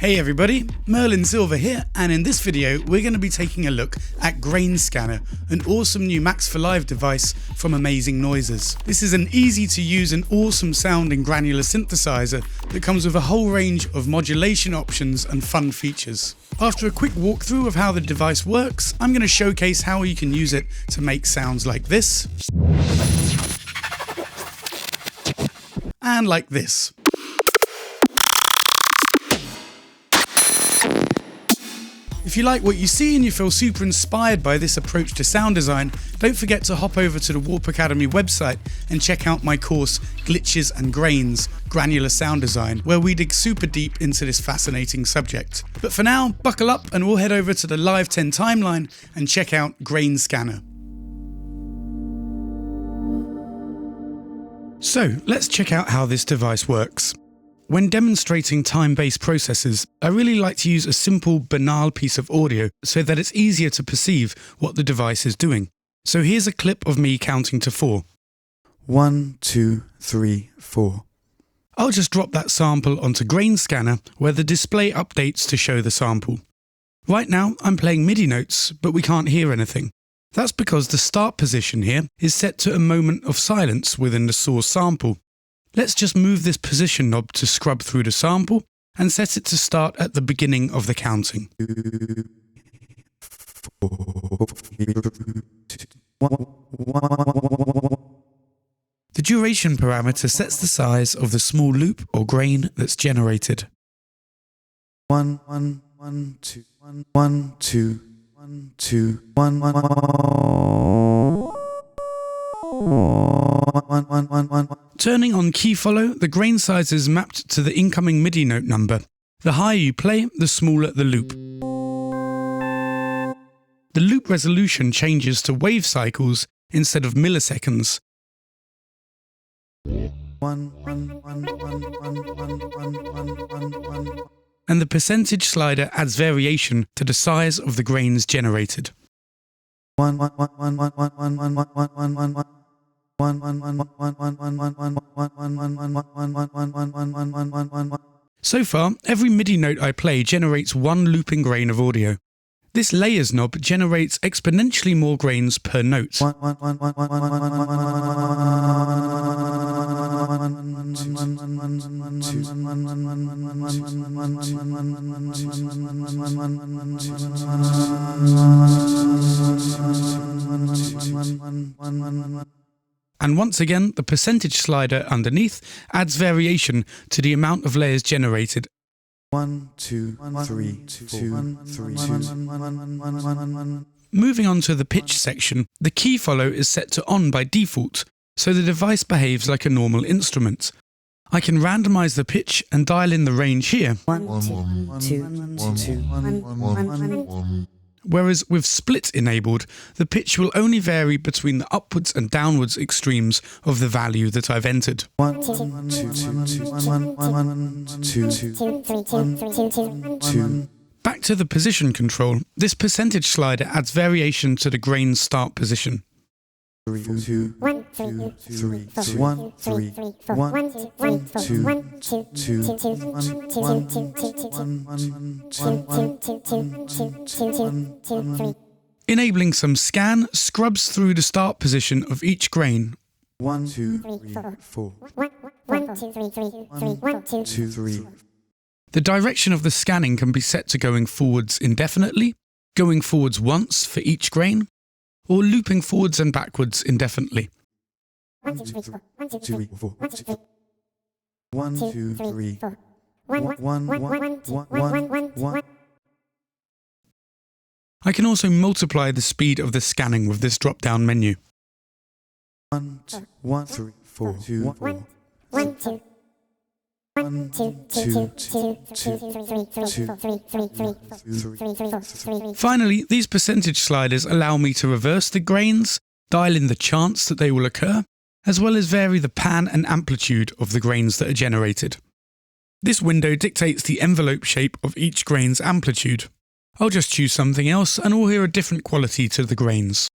Hey everybody, Merlin Silver here, and in this video we're going to be taking a look at Grain Scanner, an awesome new Max for Live device from Amazing Noises. This is an easy to use and awesome sounding granular synthesizer that comes with a whole range of modulation options and fun features. After a quick walkthrough of how the device works, I'm going to showcase how you can use it to make sounds like this, and like this. If you like what you see and you feel super inspired by this approach to sound design, don't forget to hop over to the Warp Academy website and check out my course Glitches and Grains, Granular Sound Design, where we dig super deep into this fascinating subject. But for now, buckle up and we'll head over to the Live 10 timeline and check out Grain Scanner. So let's check out how this device works. When demonstrating time-based processes, I really like to use a simple, banal piece of audio so that it's easier to perceive what the device is doing. So here's a clip of me counting to 4. 1, 2, 3, 4. I'll just drop that sample onto Grain Scanner where the display updates to show the sample. Right now I'm playing MIDI notes, but we can't hear anything. That's because the start position here is set to a moment of silence within the source sample. Let's just move this position knob to scrub through the sample and set it to start at the beginning of the counting. The duration parameter sets the size of the small loop or grain that's generated. 1, 1, 1, 2, 1, 1, 2, 1, 2, 1, 1, 1. Turning on key follow, the grain size is mapped to the incoming MIDI note number. The higher you play, the smaller the loop. The loop resolution changes to wave cycles instead of milliseconds. And the percentage slider adds variation to the size of the grains generated. So far, every MIDI note I play generates one looping grain of audio. This layers knob generates exponentially more grains per note. And once again, the percentage slider underneath adds variation to the amount of layers generated. 1, 2, 3, 2, 3, 2. Moving on to the pitch section, the key follow is set to on by default, so the device behaves like a normal instrument. I can randomize the pitch and dial in the range here. 1, 2, 2, 1. Whereas with split enabled, the pitch will only vary between the upwards and downwards extremes of the value that I've entered. 1, 2, 2. Back to the position control, this percentage slider adds variation to the grain's start position. 1, 3, 1, 3, 1, 3, 1, 2, 2, 1. Enabling some scan scrubs through the start position of each grain. 1, 2, 3, 4. 1, 2, 3, 1, 2, 3. The direction of the scanning can be set to going forwards indefinitely, going forwards once for each grain, or looping forwards and backwards indefinitely. 1, 2, 3, 1, 2, 3, 4. 1, 2, 3, 4. 1, 1. I can also multiply the speed of the scanning with this drop-down menu. 1, 2, 1, 3, 4, 2, 1, 2. 1, 2, 2, 2, 2, 3. Finally, these percentage sliders allow me to reverse the grains, dial in the chance that they will occur, as well as vary the pan and amplitude of the grains that are generated. This window dictates the envelope shape of each grain's amplitude. I'll just choose something else and we'll hear a different quality to the grains.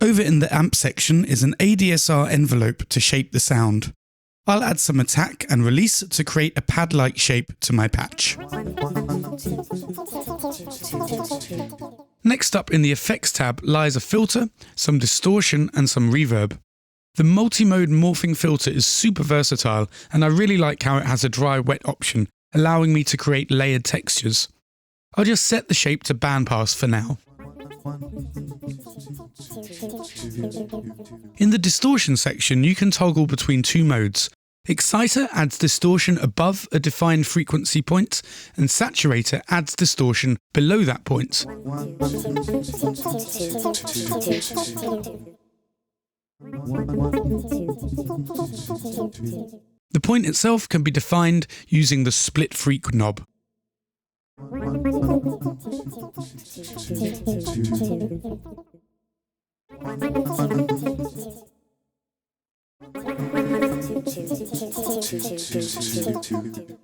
Over in the amp section is an ADSR envelope to shape the sound. I'll add some attack and release to create a pad-like shape to my patch. Next up in the Effects tab lies a filter, some distortion and some reverb. The multi-mode morphing filter is super versatile and I really like how it has a dry-wet option, allowing me to create layered textures. I'll just set the shape to bandpass for now. In the distortion section, you can toggle between two modes. Exciter adds distortion above a defined frequency point, and Saturator adds distortion below that point. The point itself can be defined using the split freq knob.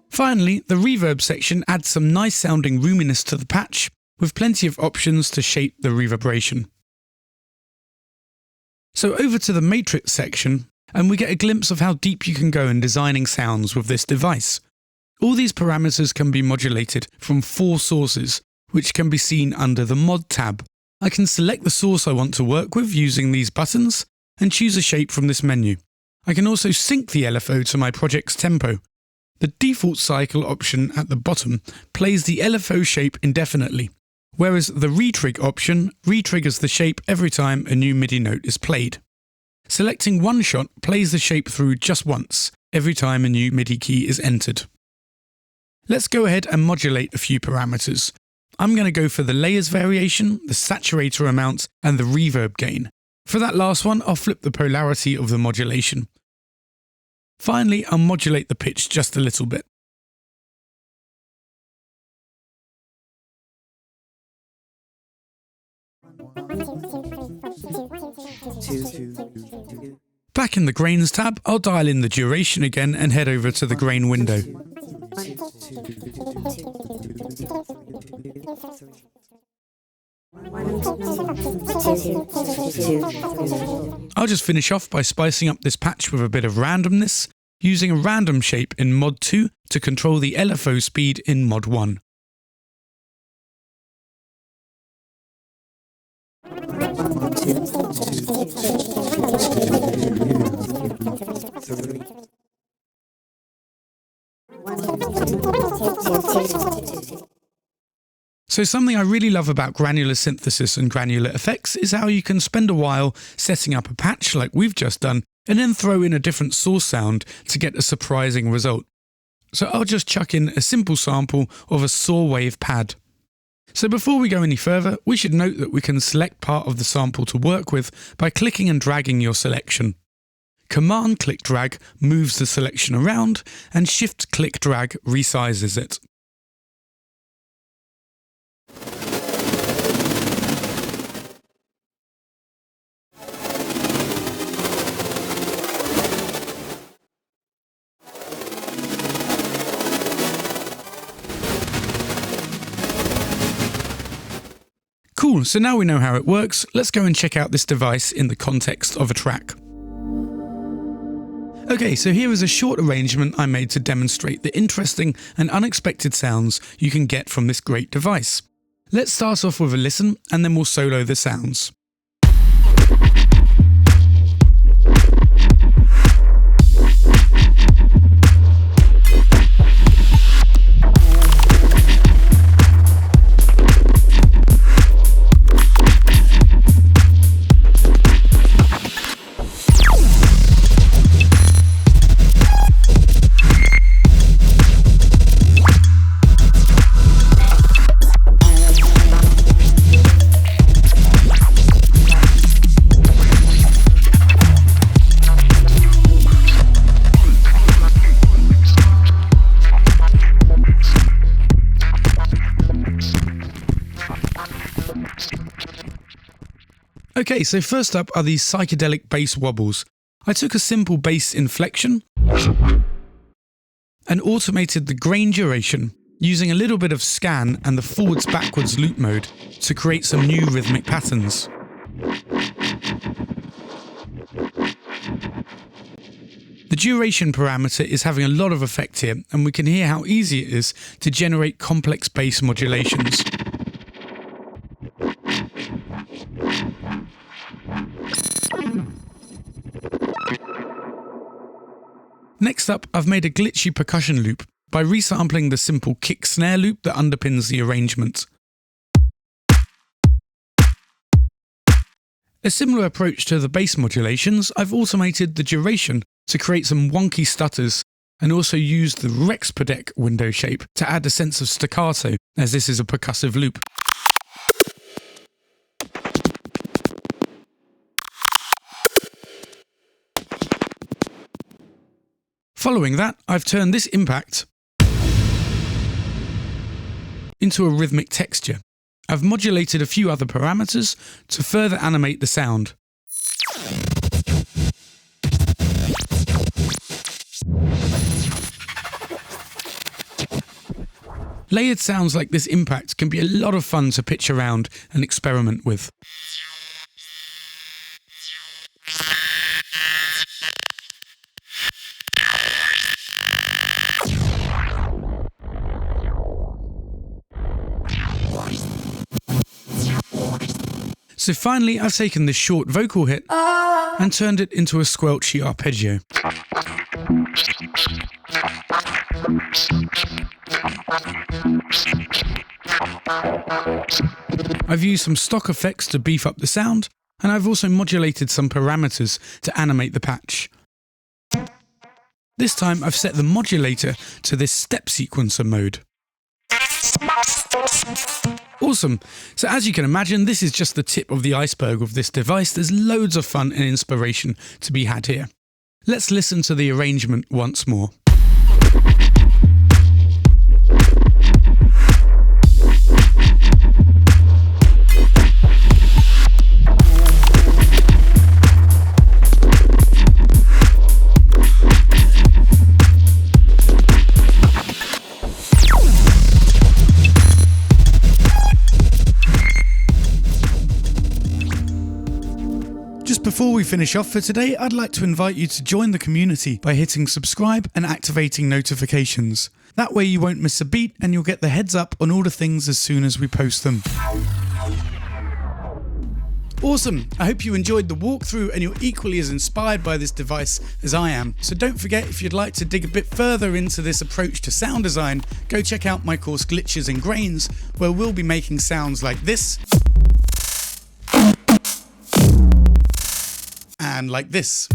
Finally, the reverb section adds some nice sounding roominess to the patch, with plenty of options to shape the reverberation. So over to the matrix section, and we get a glimpse of how deep you can go in designing sounds with this device. All these parameters can be modulated from 4 sources, which can be seen under the Mod tab. I can select the source I want to work with using these buttons, and choose a shape from this menu. I can also sync the LFO to my project's tempo. The default cycle option at the bottom plays the LFO shape indefinitely, whereas the retrig option retriggers the shape every time a new MIDI note is played. Selecting one shot plays the shape through just once, every time a new MIDI key is entered. Let's go ahead and modulate a few parameters. I'm going to go for the layers variation, the saturator amount, and the reverb gain. For that last one, I'll flip the polarity of the modulation. Finally, I'll modulate the pitch just a little bit. Back in the Grains tab, I'll dial in the duration again and head over to the grain window. I'll just finish off by spicing up this patch with a bit of randomness, using a random shape in Mod 2 to control the LFO speed in Mod 1. So something I really love about granular synthesis and granular effects is how you can spend a while setting up a patch like we've just done and then throw in a different source sound to get a surprising result. So I'll just chuck in a simple sample of a saw wave pad. So before we go any further, we should note that we can select part of the sample to work with by clicking and dragging your selection. Command click drag moves the selection around and Shift click drag resizes it. Cool, so now we know how it works, let's go and check out this device in the context of a track. Okay, so here is a short arrangement I made to demonstrate the interesting and unexpected sounds you can get from this great device. Let's start off with a listen and then we'll solo the sounds. Okay, so first up are these psychedelic bass wobbles. I took a simple bass inflection and automated the grain duration using a little bit of scan and the forwards-backwards loop mode to create some new rhythmic patterns. The duration parameter is having a lot of effect here, and we can hear how easy it is to generate complex bass modulations. Next up, I've made a glitchy percussion loop by resampling the simple kick-snare loop that underpins the arrangement. A similar approach to the bass modulations, I've automated the duration to create some wonky stutters, and also used the Rexpedec window shape to add a sense of staccato, as this is a percussive loop. Following that, I've turned this impact into a rhythmic texture. I've modulated a few other parameters to further animate the sound. Layered sounds like this impact can be a lot of fun to pitch around and experiment with. So finally, I've taken this short vocal hit and turned it into a squelchy arpeggio. I've used some stock effects to beef up the sound, and I've also modulated some parameters to animate the patch. This time I've set the modulator to this step sequencer mode. Awesome! So as you can imagine, this is just the tip of the iceberg of this device. There's loads of fun and inspiration to be had here. Let's listen to the arrangement once more. Before we finish off for today, I'd like to invite you to join the community by hitting subscribe and activating notifications. That way you won't miss a beat and you'll get the heads up on all the things as soon as we post them. Awesome! I hope you enjoyed the walkthrough and you're equally as inspired by this device as I am. So don't forget, if you'd like to dig a bit further into this approach to sound design, go check out my course Glitches and Grains, where we'll be making sounds like this. And like this.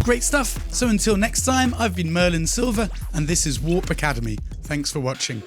Great stuff. So until next time, I've been Merlin Silver and this is Warp Academy. Thanks for watching.